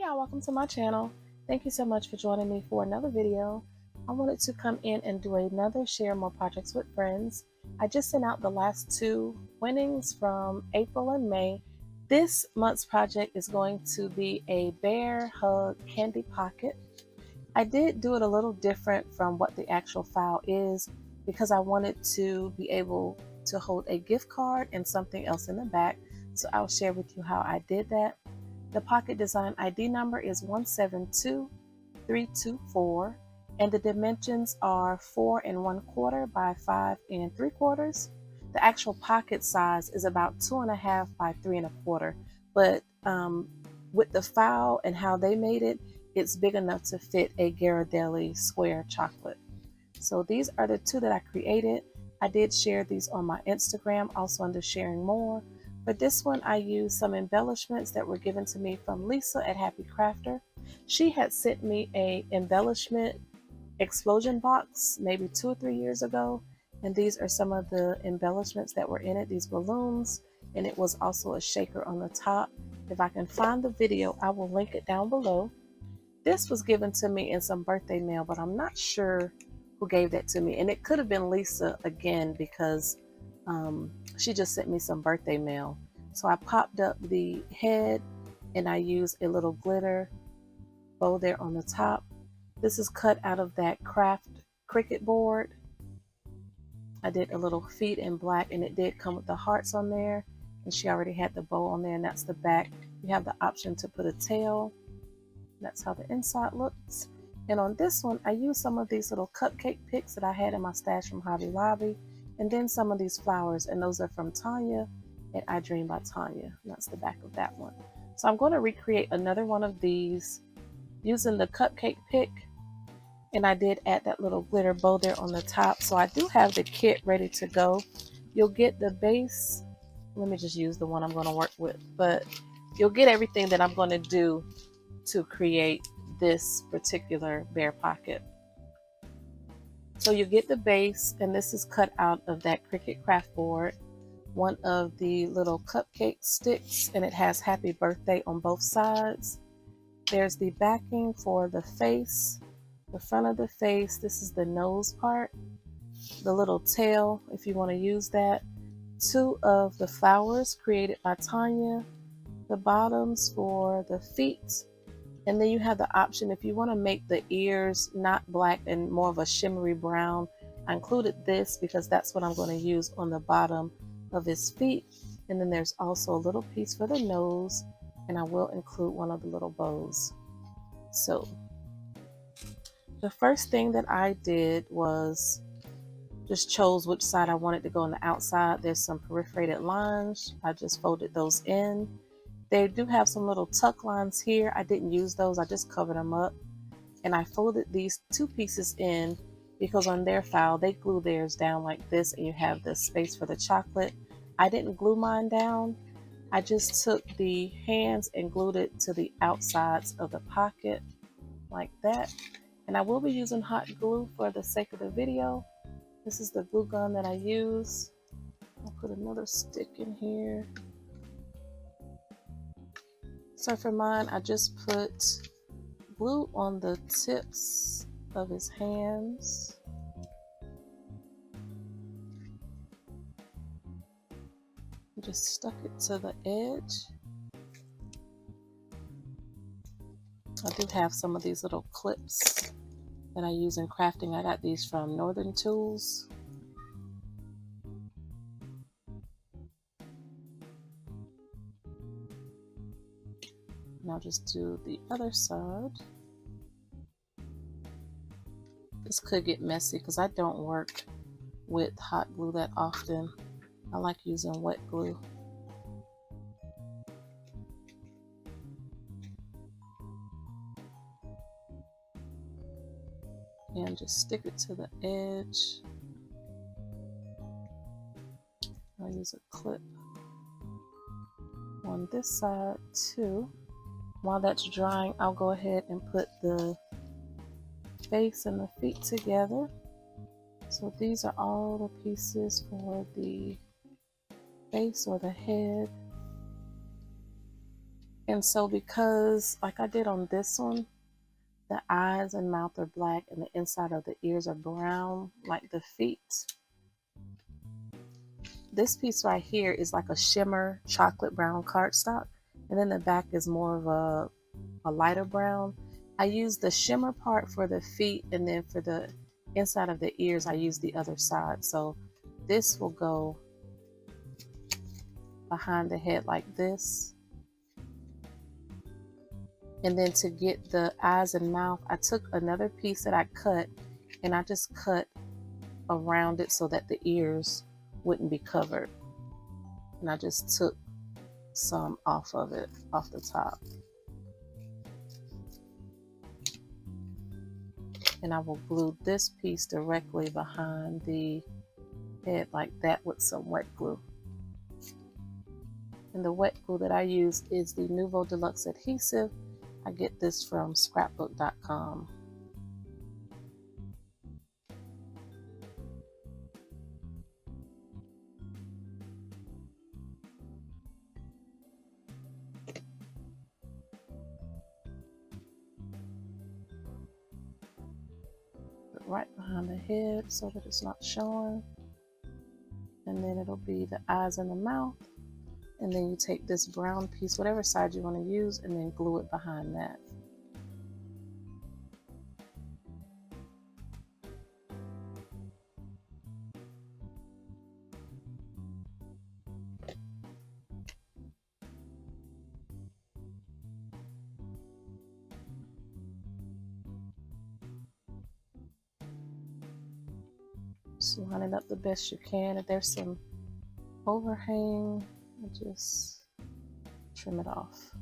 y'all, welcome to my channel. Thank you so much for joining me for another video. I wanted to come in and do another Sharingmoore Projects with friends. I just sent out the last two winnings from April and May. This month's project is going to be a bear hug candy pocket. I did do it a little different from what the actual file is because I wanted to be able to hold a gift card and something else in the back. So I'll share with you how I did that. The pocket design ID number is 172324 and the dimensions are 4 1/4 by 5 3/4. The actual pocket size is about 2.5 by 3 1/4, but with the file and how they made it, it's big enough to fit a Ghirardelli square chocolate. So these are the two that I created. I did share these on my Instagram, also under Sharing More. For this one, I used some embellishments that were given to me from Lisa at Happy Crafter. She had sent me a embellishment explosion box maybe 2 or 3 years ago, and these are some of the embellishments that were in it, these balloons, and it was also a shaker on the top. If I can find the video, I will link it down below. This was given to me in some birthday mail, but I'm not sure who gave that to me, and it could have been Lisa again because she just sent me some birthday mail. So I popped up the head and I used a little glitter bow there on the top. This is cut out of that craft Cricut board. I did a little feet in black and it did come with the hearts on there, and she already had the bow on there, and that's the back. You have the option to put a tail. That's how the inside looks. And on this one, I used some of these little cupcake picks that I had in my stash from Hobby Lobby, and then some of these flowers, and those are from Tanya at I Dream by Tanya. And that's the back of that one. So I'm going to recreate another one of these using the cupcake pick, and I did add that little glitter bow there on the top. So I do have the kit ready to go. You'll get the base. Let me just use the one I'm going to work with, but you'll get everything that I'm going to do to create this particular bear pocket. So you get the base, and this is cut out of that Cricut craft board, one of the little cupcake sticks, and it has happy birthday on both sides. There's the backing for the face, the front of the face. This is the nose part, the little tail if you want to use that. Two of the flowers created by Tanya, the bottoms for the feet. And then you have the option if you want to make the ears not black and more of a shimmery brown. I included this because that's what I'm going to use on the bottom of his feet. And then there's also a little piece for the nose, and I will include one of the little bows. So the first thing that I did was just chose which side I wanted to go on the outside. There's some perforated lines. I just folded those in. They do have some little tuck lines here. I didn't use those. I just covered them up. And I folded these two pieces in because on their file, they glue theirs down like this, and you have the space for the chocolate. I didn't glue mine down. I just took the hands and glued it to the outsides of the pocket like that. And I will be using hot glue for the sake of the video. This is the glue gun that I use. I'll put another stick in here. So for mine, I just put glue on the tips of his hands. Just stuck it to the edge. I do have some of these little clips that I use in crafting. I got these from Northern Tools. And I'll just do the other side. This could get messy because I don't work with hot glue that often. I like using wet glue. And just stick it to the edge. I'll use a clip on this side too. While that's drying, I'll go ahead and put the face and the feet together. So these are all the pieces for the face or the head. And so because like I did on this one, the eyes and mouth are black and the inside of the ears are brown, like the feet. This piece right here is like a shimmer chocolate brown cardstock, and then the back is more of a lighter brown. I use the shimmer part for the feet, and then for the inside of the ears I use the other side. So this will go behind the head like this. And then to get the eyes and mouth, I took another piece that I cut and I just cut around it so that the ears wouldn't be covered. And I just took some off of it, off the top. And I will glue this piece directly behind the head like that with some wet glue. And the wet glue that I use is the Nouveau Deluxe Adhesive. I get this from scrapbook.com. Put right behind the head so that it's not showing. And then it'll be the eyes and the mouth. And then you take this brown piece, whatever side you want to use, and then glue it behind that. Just line it up the best you can. If there's some overhang, just trim it off.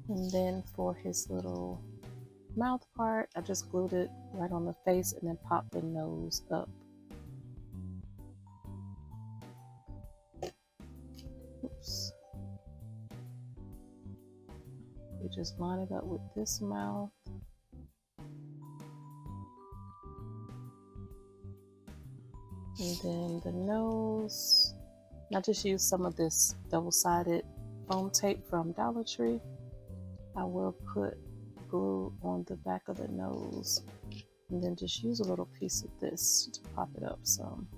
And then for his little mouth part, I just glued it right on the face and then popped the nose up. Oops. You just line it up with this mouth. And then the nose. I just used some of this double-sided foam tape from Dollar Tree. I will put glue on the back of the nose and then just use a little piece of this to pop it up some.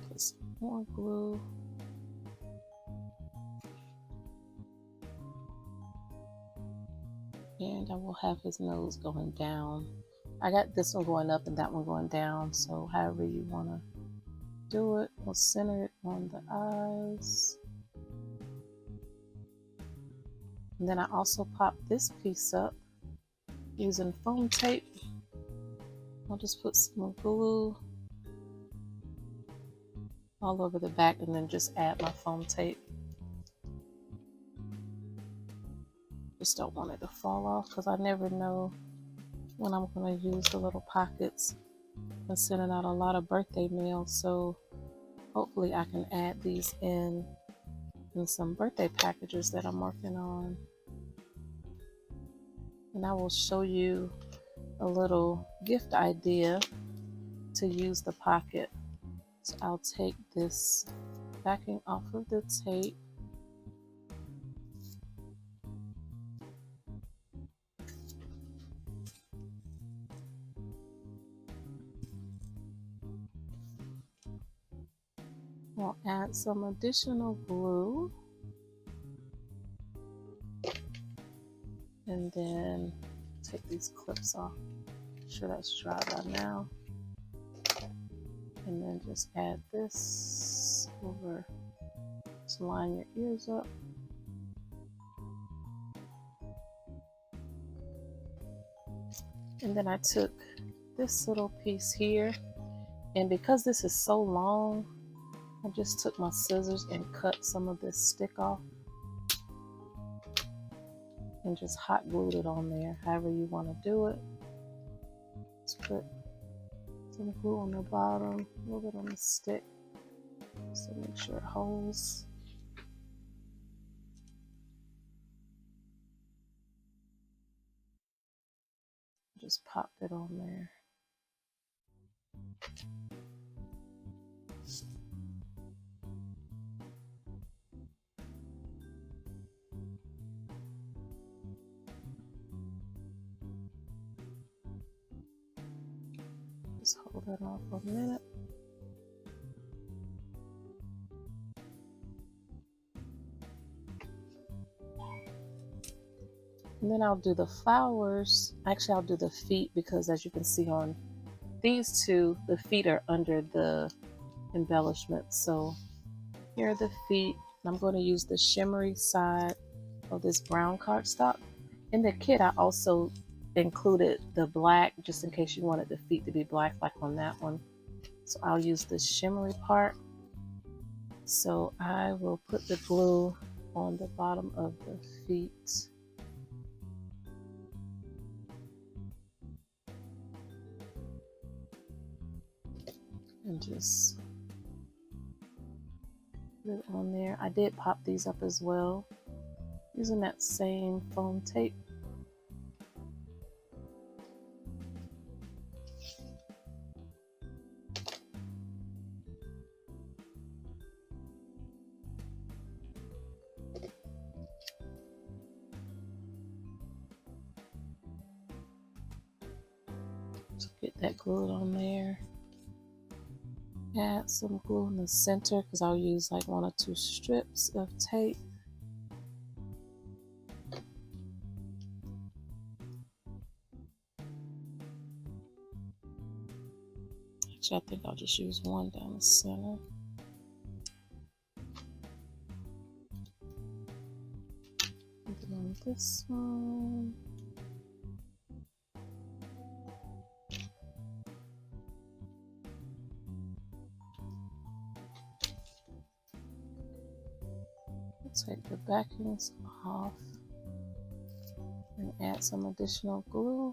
Put some more glue. And I will have his nose going down. I got this one going up and that one going down, so however you want to do it. We'll center it on the eyes. And then I also popped this piece up using foam tape. I'll just put some glue all over the back and then just add my foam tape. Just don't want it to fall off because I never know when I'm going to use the little pockets. I'm sending out a lot of birthday mail, so hopefully I can add these in some birthday packages that I'm working on. And I will show you a little gift idea to use the pocket. So I'll take this backing off of the tape. I'll add some additional glue. And then take these clips off. Make sure that's dry by now. And then just add this over to line your ears up. And then I took this little piece here, and because this is so long, I just took my scissors and cut some of this stick off and just hot glued it on there, however you want to do it. Just put Some glue on the bottom, a little bit on the stick, so make sure it holds. Just popped it on there. Just hold that on for a minute. And then I'll do the flowers. Actually, I'll do the feet because as you can see on these two, the feet are under the embellishment. So here are the feet. I'm going to use the shimmery side of this brown cardstock. In the kit, I also included the black just in case you wanted the feet to be black like on that one. So I'll use the shimmery part. So I will put the glue on the bottom of the feet. And just put it on there. I did pop these up as well using that same foam tape. So get that glued on there. Add some glue in the center because I'll use like 1 or 2 strips of tape. Actually, I think I'll just use 1 down the center. And then on this one. Take the backings off and add some additional glue.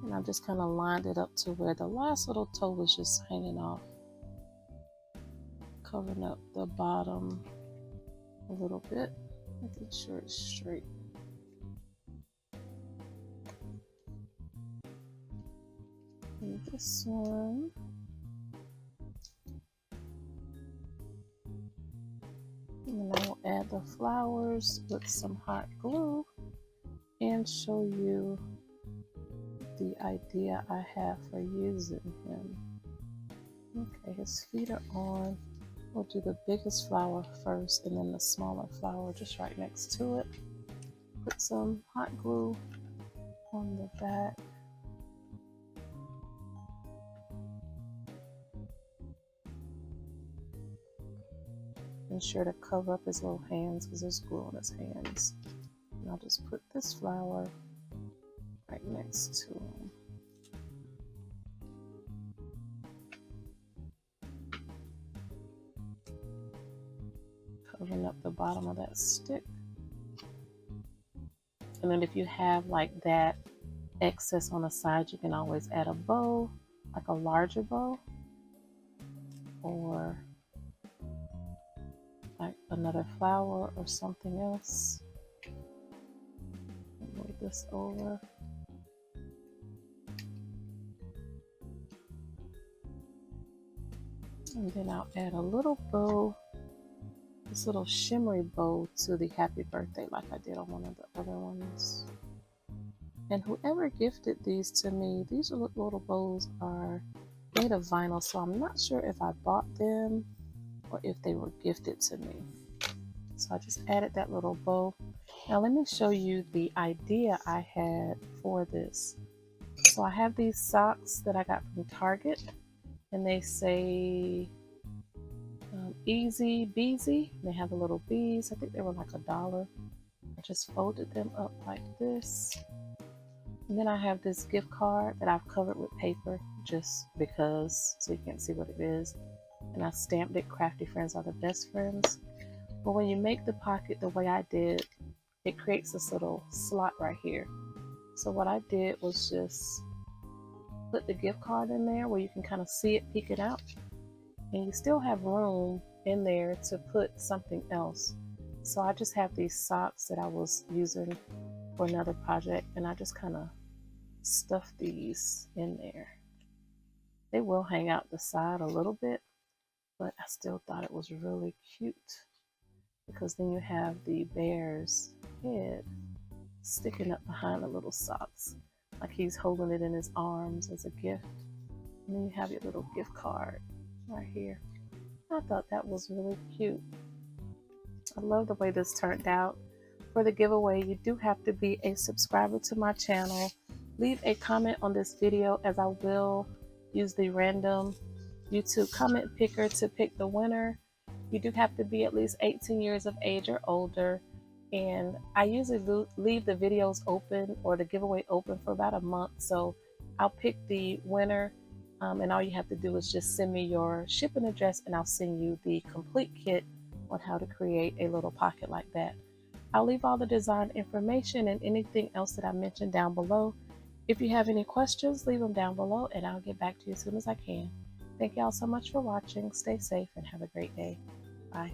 And I just kind of lined it up to where the last little toe was just hanging off, covering up the bottom a little bit, making sure it's straight. And this one. And then I will add the flowers with some hot glue and show you the idea I have for using him. Okay, his feet are on. We'll do the biggest flower first and then the smaller flower just right next to it. Put some hot glue on the back. Ensure to cover up his little hands because there's glue on his hands. And I'll just put this flower right next to him. Covering up the bottom of that stick. And then if you have like that excess on the side, you can always add a bow, like a larger bow, or like another flower or something else. Move this over. And then I'll add a little bow, this little shimmery bow to the happy birthday like I did on one of the other ones. And whoever gifted these to me, these little bows are made of vinyl, so I'm not sure if I bought them or if they were gifted to me. So I just added that little bow. Now let me show you the idea I had for this. So I have these socks that I got from Target, and they say Easy Beezy. They have the little bees. I think they were like $1. I just folded them up like this. And then I have this gift card that I've covered with paper just because, so you can't see what it is. And I stamped it, Crafty Friends Are the Best Friends. But when you make the pocket the way I did, it creates this little slot right here. So what I did was just put the gift card in there where you can kind of see it peeking out, and you still have room in there to put something else. So I just have these socks that I was using for another project, and I just kind of stuff these in there. They will hang out the side a little bit, but I still thought it was really cute because then you have the bear's head sticking up behind the little socks, like he's holding it in his arms as a gift. And then you have your little gift card right here. I thought that was really cute. I love the way this turned out. For the giveaway, you do have to be a subscriber to my channel. Leave a comment on this video, as I will use the random YouTube comment picker to pick the winner. You do have to be at least 18 years of age or older. And I usually leave the videos open or the giveaway open for about a month. So I'll pick the winner, and all you have to do is just send me your shipping address and I'll send you the complete kit on how to create a little pocket like that. I'll leave all the design information and anything else that I mentioned down below. If you have any questions, leave them down below and I'll get back to you as soon as I can. Thank y'all so much for watching. Stay safe and have a great day. Bye.